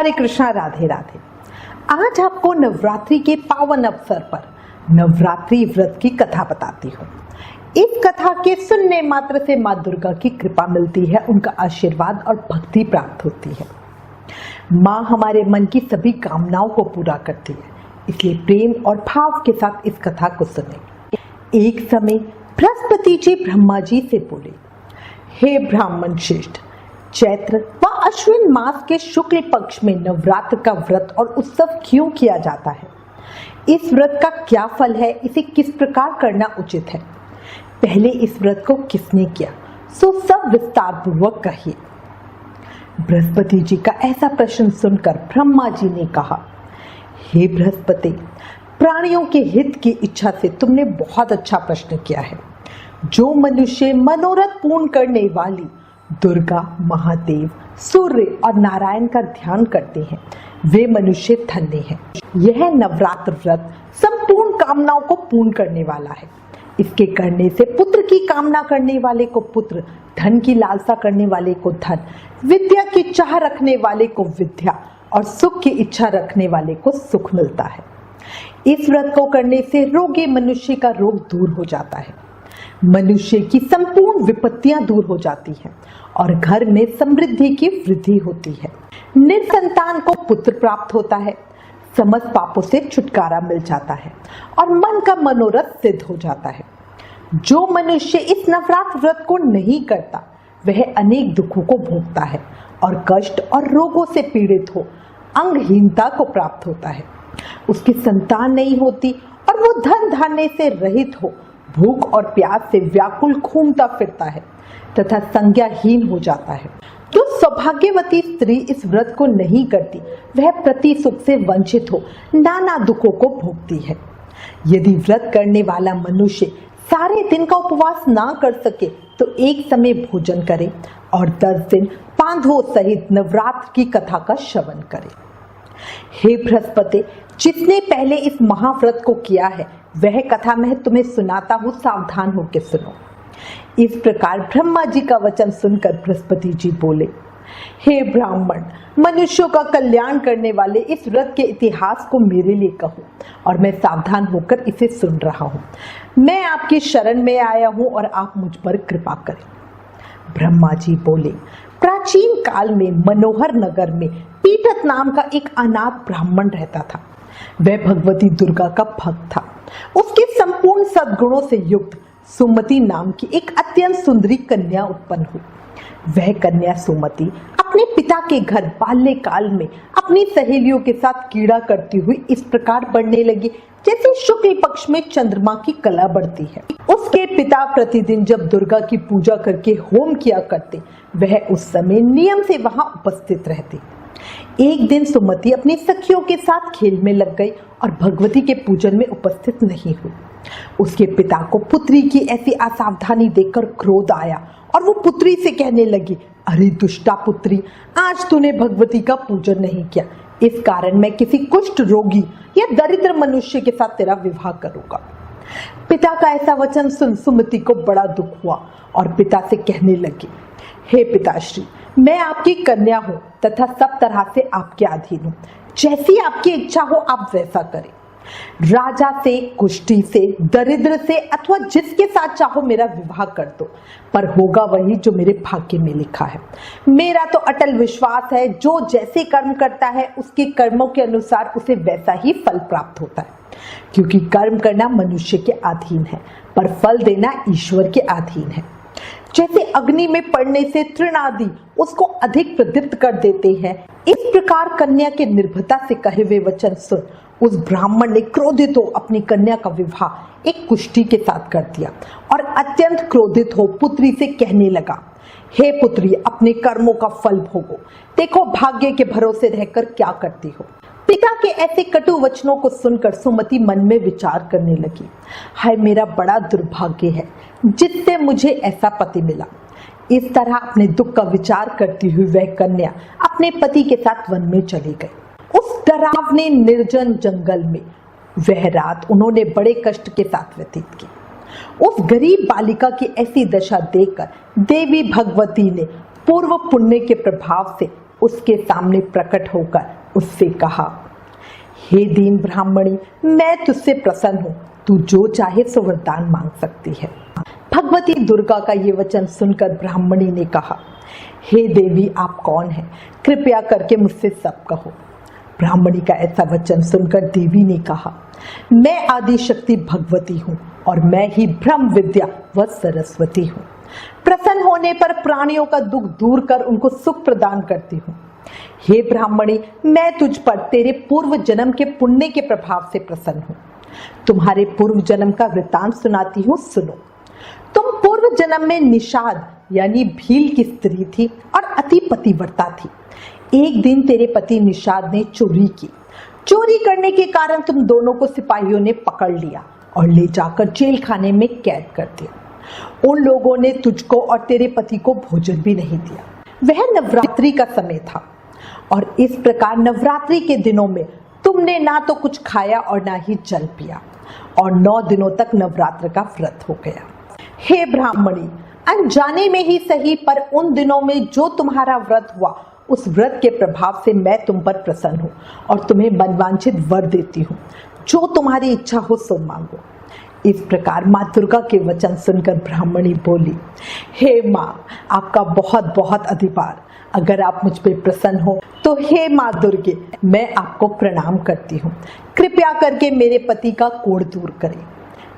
हरे कृष्णा, राधे राधे। आज आपको नवरात्रि के पावन अवसर पर नवरात्रि व्रत की कथा बताती हूँ। इस कथा के सुनने मात्र से माँ दुर्गा की कृपा मिलती है, उनका आशीर्वाद और भक्ति प्राप्त होती है। माँ हमारे मन की सभी कामनाओं को पूरा करती है, इसलिए प्रेम और भाव के साथ इस कथा को सुने। एक समय बृहस्पति जी ब्रह्मा जी से बोले, हे ब्राह्मण श्रेष्ठ, चैत्र व अश्विन मास के शुक्ल पक्ष में नवरात्र का व्रत और उत्सव क्यों किया जाता है? इस व्रत का क्या फल है? इसे किस प्रकार करना उचित है? पहले इस व्रत को किसने किया, सो सब विस्तार पूर्वक कहिए। बृहस्पति जी का ऐसा प्रश्न सुनकर ब्रह्मा जी ने कहा, हे बृहस्पति, प्राणियों के हित की इच्छा से तुमने बहुत अच्छा प्रश्न किया है। जो मनुष्य मनोरथ पूर्ण करने वाली दुर्गा, महादेव, सूर्य और नारायण का ध्यान करते हैं, वे मनुष्य धन्य हैं। यह नवरात्र व्रत संपूर्ण कामनाओं को पूर्ण करने वाला है। इसके करने से पुत्र की कामना करने वाले को पुत्र, धन की लालसा करने वाले को धन, विद्या की चाह रखने वाले को विद्या और सुख की इच्छा रखने वाले को सुख मिलता है। इस व्रत को करने से रोगी मनुष्य का रोग दूर हो जाता है, मनुष्य की संपूर्ण विपत्तियां दूर हो जाती हैं और घर में समृद्धि की वृद्धि होती है। निसंतान को पुत्र प्राप्त होता है, समस्त पापों से छुटकारा मिल जाता है और मन का मनोरथ सिद्ध हो जाता है। जो मनुष्य इस नवरात्र व्रत को नहीं करता, वह अनेक दुखों को भोगता है और कष्ट और रोगों से पीड़ित हो अंगहीनता को प्राप्त होता है। उसकी संतान नहीं होती और वो धन धान्य से रहित हो भूख और प्यास से व्याकुल घूमता फिरता है तथा संज्ञाहीन हो जाता है। जो सौभाग्यवती स्त्री इस व्रत को नहीं करती, वह प्रति सुख से वंचित हो नाना दुखों को भोगती है। यदि व्रत करने वाला मनुष्य सारे दिन का उपवास ना कर सके, तो एक समय भोजन करे और 10 दिन बांधों सहित नवरात्र की कथा का श्रवण करे। हे बृहस्पति, जिसने पहले इस महाव्रत को किया है, वह कथा मैं तुम्हें सुनाता हूँ, सावधान होकर सुनो। इस प्रकार ब्रह्मा जी का वचन सुनकर बृहस्पति जी बोले, हे ब्राह्मण, मनुष्यों का कल्याण करने वाले इस व्रत के इतिहास को मेरे लिए कहो और मैं सावधान होकर इसे सुन रहा हूँ। मैं आपकी शरण में आया हूँ और आप मुझ पर कृपा करें। ब्रह्मा जी बोले, प्राचीन काल में मनोहर नगर में पीटत नाम का एक अनाथ ब्राह्मण रहता था। वह भगवती दुर्गा का भक्त था। उसके संपूर्ण सद्गुणों से युक्त सुमति नाम की एक अत्यंत सुंदरी कन्या उत्पन्न हुई। वह कन्या सुमति अपने पिता के घर बाल्यकाल में अपनी सहेलियों के साथ कीड़ा करती हुई इस प्रकार बढ़ने लगी जैसे शुक्ल पक्ष में चंद्रमा की कला बढ़ती है। उसके पिता प्रतिदिन जब दुर्गा की पूजा करके होम किया करते, वह उस समय नियम से वहां उपस्थित रहते। एक दिन सुमति अपनी सखियों के साथ खेल में लग गई और भगवती के पूजन में उपस्थित नहीं हुई। उसके पिता को पुत्री की ऐसी असावधानी देखकर क्रोध आया और वो पुत्री से कहने लगी, अरे दुष्टा पुत्री, आज तूने भगवती का पूजन नहीं किया, इस कारण मैं किसी कुष्ठ रोगी या दरिद्र मनुष्य के साथ तेरा विवाह करूंगा। पिता का ऐसा वचन सुन सुमति को बड़ा दुख हुआ और पिता से कहने लगी, हे पिताश्री, मैं आपकी कन्या हूँ तथा सब तरह से आपके अधीन हूँ। जैसी आपकी इच्छा हो आप वैसा करें। राजा से, कुष्ठी से, दरिद्र से अथवा जिसके साथ चाहो मेरा विवाह कर दो, पर होगा वही जो मेरे भाग्य में लिखा है। मेरा तो अटल विश्वास है, जो जैसे कर्म करता है उसके कर्मों के अनुसार उसे वैसा ही फल प्राप्त होता है। क्योंकि कर्म करना मनुष्य के अधीन है, पर फल देना ईश्वर के अधीन है। जैसे अग्नि में पड़ने से तृण आदि उसको अधिक प्रदीप्त कर देते हैं, इस प्रकार कन्या के निर्भयता से कहे हुए वचन सुन उस ब्राह्मण ने क्रोधित हो अपनी कन्या का विवाह एक कुष्ठी के साथ कर दिया और अत्यंत क्रोधित हो पुत्री से कहने लगा, हे पुत्री, अपने कर्मों का फल भोगो, देखो भाग्य के भरोसे रहकर क्या करती हो। पिता के ऐसे कटु वचनों को सुनकर सुमति मन में विचार करने लगी, हाय मेरा बड़ा दुर्भाग्य है जिससे मुझे ऐसा पति मिला। इस तरह अपने दुख का विचार करती हुई वह कन्या अपने पति के साथ वन में चली गई। उस डरावने निर्जन जंगल में वह रात उन्होंने बड़े कष्ट के साथ व्यतीत की। उस गरीब बालिका की ऐसी दशा देखकर देवी भगवती ने पूर्व पुण्य के प्रभाव से उसके सामने प्रकट होकर उससे कहा, हे दीन ब्राह्मणी, मैं तुझसे प्रसन्न हूँ, तू जो चाहे सो वरदान मांग सकती है। भगवती दुर्गा का ये वचन सुनकर ब्राह्मणी ने कहा, हे देवी, आप कौन हैं? कृपया करके मुझसे सब कहो। ब्राह्मणी का ऐसा वचन सुनकर देवी ने कहा, मैं आदि शक्ति भगवती हूँ और मैं ही ब्रह्म विद्या व सरस्वती हूँ। प्रसन्न होने पर प्राणियों का दुख दूर कर उनको सुख प्रदान करती हूँ। हे ब्राह्मणी, मैं तुझ पर तेरे पूर्व जन्म के पुण्य के प्रभाव से प्रसन्न हूँ। तुम्हारे पूर्व जन्म का वृतांत सुनाती हूँ, सुनो। तुम पूर्व जन्म में निषाद यानी भील की स्त्री थी और अति पतिव्रता थी। एक दिन तेरे पति निषाद ने चोरी की। चोरी करने के कारण तुम दोनों को सिपाहियों ने पकड़ लिया और ले जाकर जेल खाने में कैद कर दिया। उन लोगों ने तुझको और तेरे पति को भोजन भी नहीं दिया। वह नवरात्रि का समय था और इस प्रकार नवरात्रि के दिनों में तुमने ना तो कुछ खाया और ना ही जल पिया और 9 दिनों तक नवरात्र का व्रत हो गया। हे ब्राह्मणी, अनजाने में ही सही पर उन दिनों में जो तुम्हारा व्रत हुआ, उस व्रत के प्रभाव से मैं तुम पर प्रसन्न हूँ और तुम्हें मनवांछित वर देती हूँ। जो तुम्हारी इच्छा हो सो मांगो। इस प्रकार माँ दुर्गा के वचन सुनकर ब्राह्मणी बोली, हे माँ, आपका बहुत बहुत अधिकार। अगर आप मुझ पे प्रसन्न हो तो हे माँ दुर्गे, मैं आपको प्रणाम करती हूँ। कृपया करके मेरे पति का कोढ़ दूर करें।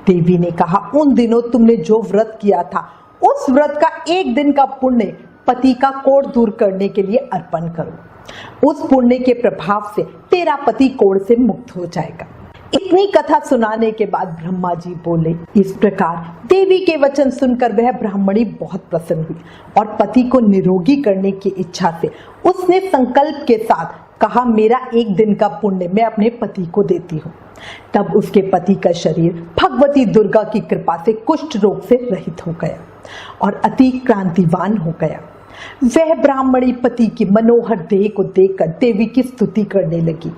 देवी ने कहा, उन दिनों तुमने जो व्रत किया था, उस व्रत का एक दिन का पुण्य पति का कोढ़ दूर करने के लिए अर्पण करो। उस पुण्य के प्रभाव से तेरा पति कोढ़ से मुक्त हो जाएगा। इतनी कथा सुनाने के बाद ब्रह्मा जी बोले। इस प्रकार देवी के वचन सुनकर वह ब्राह्मणी बहुत प्रसन्न हुई और पति को निरोगी करने की इच्छा से उसने संकल्प के साथ कहा, मेरा एक दिन का पुण्य मैं अपने पति को देती हूँ। तब उसके पति का शरीर भगवती दुर्गा की कृपा से कुष्ठ रोग से रहित हो गया और अति क्रांतिवान हो गया। वह ब्राह्मणी पति की मनोहर देह को देखकर देवी की स्तुति करने लगी।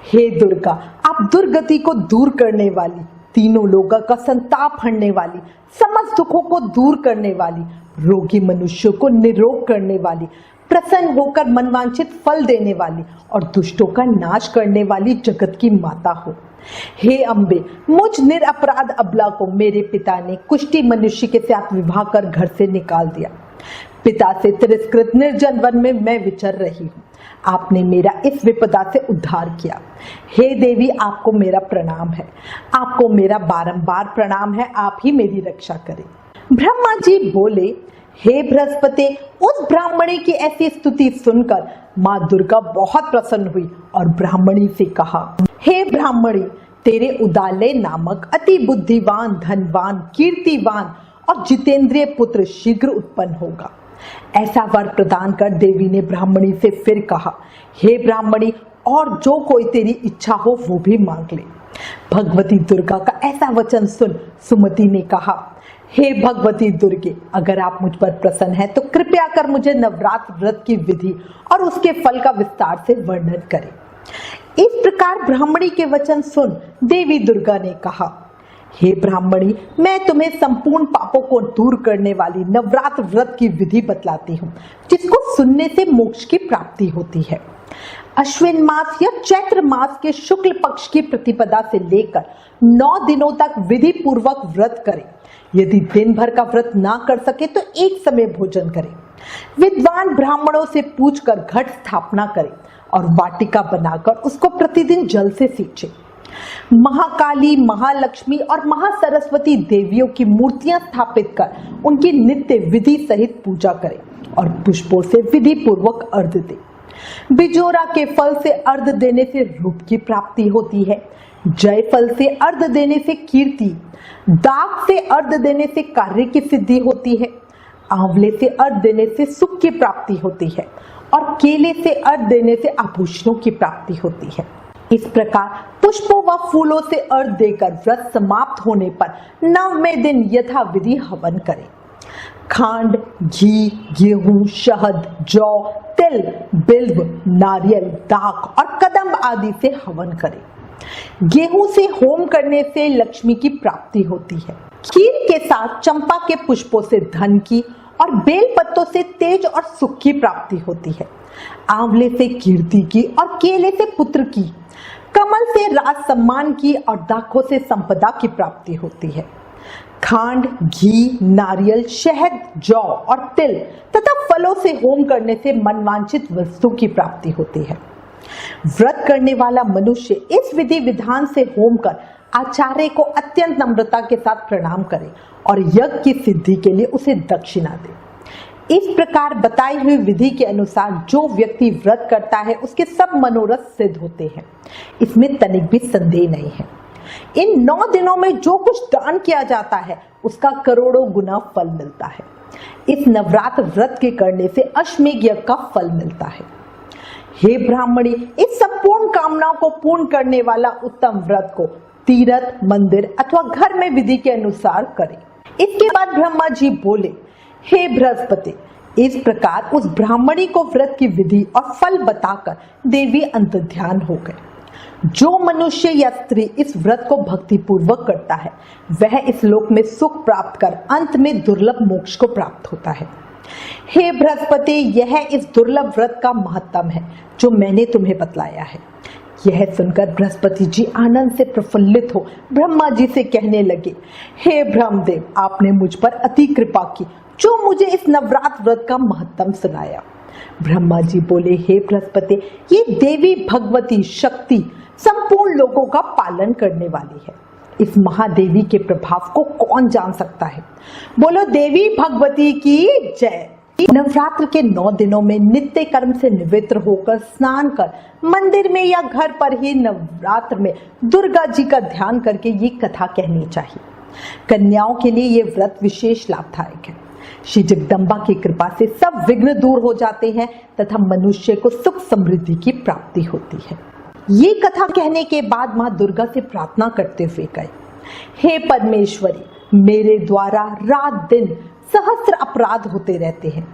हे दुर्गा, आप दुर्गति को दूर करने वाली, तीनों लोगों का संताप हरने वाली, समस्त दुखों को दूर करने वाली, रोगी मनुष्यों को निरोग करने वाली, प्रसन्न होकर मनवांछित फल देने वाली और दुष्टों का नाश करने वाली जगत की माता हो। हे अम्बे, मुझ निरपराध अबला को मेरे पिता ने कुष्ठी मनुष्य के साथ विवाह कर घर से निकाल दिया। पिता से तिरस्कृत निर्जन वन में मैं विचर रही हूँ। आपने मेरा इस विपदा से उद्धार किया। हे देवी, आपको मेरा प्रणाम है। आपको मेरा बारंबार प्रणाम है। आप ही मेरी रक्षा करें। ब्रह्मा जी बोले, हे बृहस्पति, उस ब्राह्मणी की ऐसी स्तुति सुनकर माँ दुर्गा बहुत प्रसन्न हुई और ब्राह्मणी से कहा, हे ब्राह्मणी, तेरे उदालय नामक अति बुद्धिवान, धनवान, कीर्तिवान और जितेंद्रिय पुत्र शीघ्र उत्पन्न होगा। ऐसा वर प्रदान कर देवी ने ब्राह्मणी से फिर कहा, हे ब्राह्मणी, और जो कोई तेरी इच्छा हो वो भी मांग ले। भगवती दुर्गा का ऐसा वचन सुन सुमति ने कहा, हे भगवती दुर्गे, अगर आप मुझ पर प्रसन्न हैं तो कृपया कर मुझे नवरात्र व्रत की विधि और उसके फल का विस्तार से वर्णन करें। इस प्रकार ब्राह्मणी के वचन सुन देवी दुर्गा ने कहा, हे ब्राह्मणी, मैं तुम्हें संपूर्ण पापों को दूर करने वाली नवरात्र व्रत की विधि बतलाती हूँ, जिसको सुनने से मोक्ष की प्राप्ति होती है। अश्विन मास या चैत्र मास के शुक्ल पक्ष की प्रतिपदा से लेकर 9 दिनों तक विधि पूर्वक व्रत करें। यदि दिन भर का व्रत ना कर सके तो एक समय भोजन करें। विद्वान ब्राह्मणों से पूछकर घट स्थापना करें और वाटिका बनाकर उसको प्रतिदिन जल से सींचे। महाकाली, महालक्ष्मी और महासरस्वती देवियों की मूर्तियां स्थापित कर उनकी नित्य विधि सहित पूजा करें और पुष्पों से विधि पूर्वक अर्घ्य दें। बिजोरा के फल से अर्घ्य देने से रूप की प्राप्ति होती है। जय फल से अर्घ्य देने से कीर्ति, दाग से अर्घ्य देने से कार्य की सिद्धि होती है, आंवले से अर्घ्य देने से सुख की प्राप्ति होती है और केले से अर्घ्य देने से आभूषणों की प्राप्ति होती है। इस प्रकार पुष्पों व फूलों से अर्घ्य देकर व्रत समाप्त होने पर 9वें दिन यथाविधि हवन करें। खांड, घी, गेहूं, शहद, जौ, तिल, बिल्व, नारियल, दाख और कदम्ब आदि से हवन करें। गेहूं से होम करने से लक्ष्मी की प्राप्ति होती है। खीर के साथ चंपा के पुष्पों से धन की और बेल पत्तों से तेज और सुख की प्राप्ति होती है। आंवले से कीर्ति की और केले से पुत्र की, कमल से राज सम्मान की और दाखों से संपदा की प्राप्ति होती है। खांड, घी, नारियल, शहद, जौ और तिल तथा फलों से होम करने से मनवांछित वस्तु की प्राप्ति होती है। व्रत करने वाला मनुष्य इस विधि विधान से होम कर आचार्य को अत्यंत नम्रता के साथ प्रणाम करे और यज्ञ की सिद्धि के लिए उसे दक्षिणा दे। इस प्रकार बताई हुई विधि के अनुसार जो व्यक्ति व्रत करता है उसके सब मनोरथ सिद्ध होते हैं, इसमें तनिक भी संदेह नहीं है। इन 9 दिनों में जो कुछ दान किया जाता है उसका करोड़ों गुना फल मिलता है। इस नवरात्र व्रत के करने से अश्वमेध यज्ञ का फल मिलता है। हे ब्राह्मणी, इस संपूर्ण कामनाओं को पूर्ण करने वाला उत्तम व्रत को तीर्थ, मंदिर अथवा घर में विधि के अनुसार करें। इसके बाद ब्रह्मा जी बोले, हे बृहस्पति, इस प्रकार उस ब्राह्मणी को व्रत की विधि और फल बताकर देवी अंतर्ध्यान हो गए। जो मनुष्य या स्त्री इस व्रत को भक्ति पूर्वक करता है वह इस लोक में सुख प्राप्त कर अंत में दुर्लभ मोक्ष को प्राप्त होता है। हे बृहस्पति, यह इस दुर्लभ व्रत का महत्तम है जो मैंने तुम्हें बतलाया है। यह सुनकर बृहस्पति जी आनंद से प्रफुल्लित हो ब्रह्मा जी से कहने लगे, हे ब्रह्मदेव, आपने मुझ पर अति कृपा की जो मुझे इस नवरात्र व्रत का महत्तम सुनाया। ब्रह्मा जी बोले, हे बृहस्पति, ये देवी भगवती शक्ति संपूर्ण लोगों का पालन करने वाली है। इस महादेवी के प्रभाव को कौन जान सकता है? बोलो देवी भगवती की जय। नवरात्र के 9 दिनों में नित्य कर्म से निवृत्त होकर स्नान कर मंदिर में या घर पर ही नवरात्र में दुर्गा जी का ध्यान करके ये कथा कहनी चाहिए। कन्याओं के लिए ये व्रत विशेष लाभदायक है। श्री जगदम्बा की कृपा से सब विघ्न दूर हो जाते हैं तथा मनुष्य को सुख समृद्धि की प्राप्ति होती है। ये कथा कहने के बाद माँ दुर्गा से प्रार्थना करते हुए कहे, हे परमेश्वरी, मेरे द्वारा रात दिन सहस्त्र अपराध होते रहते हैं।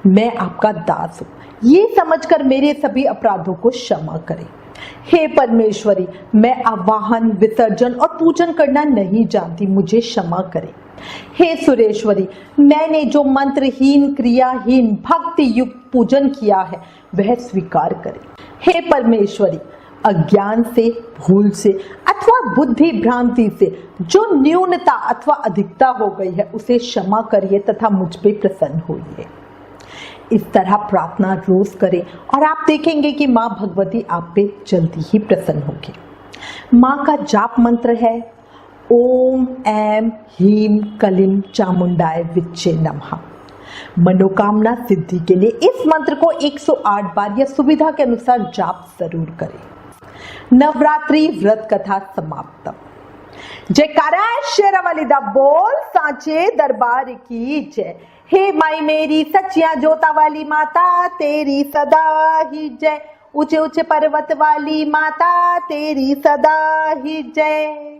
मैं आपका दास हूँ, ये समझकर मेरे सभी अपराधों को क्षमा करें। हे परमेश्वरी, मैं आवाहन, विसर्जन और पूजन करना नहीं जानती, मुझे क्षमा करें। हे सुरेश्वरी, मैंने जो मंत्रहीन, क्रियाहीन, भक्ति युक्त पूजन किया है वह स्वीकार करें। हे परमेश्वरी, अज्ञान से, भूल से अथवा बुद्धि भ्रांति से जो न्यूनता अथवा अधिकता हो गई है उसे क्षमा करिए तथा मुझ पे प्रसन्न होइए। इस तरह प्रार्थना रोज करें और आप देखेंगे कि माँ भगवती आप पे जल्दी ही प्रसन्न होगी। माँ का जाप मंत्र है ओम ऐं ह्रीं क्लीं चामुंडाय विच्चे नमः। मनोकामना सिद्धि के लिए इस मंत्र को 108 बार या सुविधा के अनुसार जाप जरूर करें। नवरात्रि व्रत कथा समाप्त। जयकारा शेरावाली दा बोल सांचे दरबार की जय। हे माई मेरी सच्चिया जोता वाली माता, तेरी सदा ही जय। ऊंचे ऊंचे पर्वत वाली माता, तेरी सदा ही जय।